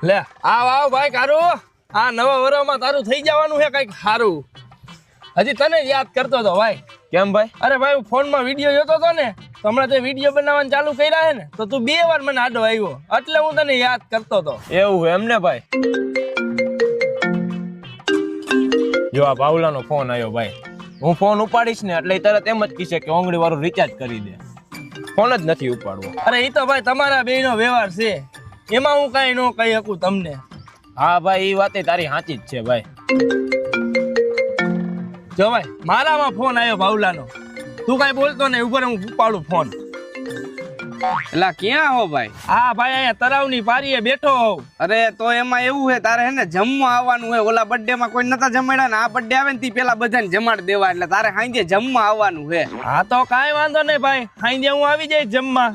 લે આવ ભાઈ કારું આ નવા વરમાં તારું થઈ જવાનું છે કઈક સારું હજી તને યાદ કરતો હતો ભાઈ કેમ ભાઈ? અરે ભાઈ હું ફોનમાં વિડીયો જોતો હતો ને તો હમણાં તે વિડીયો બનાવવાનું ચાલુ કર્યા છે ને તો તું 2 વાર મને આડો આવ્યો એટલે હું તને યાદ કરતો હતો એવું એમને ભાઈ? જો આ બાવલાનો ફોન આવ્યો ભાઈ. હું ફોન ઉપાડીશ ને એટલે તરત એમ જ કીશે કે ઓંગળી વાળું રિચાર્જ કરી દે. ફોન જ નથી ઉપાડવો. અરે એ તો ભાઈ તમારા બેયનો વ્યવહાર છે એમાં હું કાંઈ ન કહી શકું તમને. હા ભાઈ એ વાતે તારી સાચી જ છે ભાઈ. જો ભાઈ મારામાં ફોન આવ્યો ભાવલાનો તું કાંઈ બોલતો ને ઉપર હું ઉપાડું ફોન. એલા ક્યાં હો ભાઈ? હા ભાઈ અહીંયા તરાવની પારીએ બેઠો હોઉં. અરે તો એમાં એવું છે તારે હે ને જમવા આવવાનું હોય. ઓલા બર્થડે માં કોઈ નતા જમાડ્યા ને આ બર્થડે આવે ને તી પેલા બધાને જમાડ દેવા એટલે તારે સાંજે જમવા આવવાનું છે. હા તો કાંઈ વાંધો નહીં ભાઈ સાંજે હું આવી જઈશ જમવા.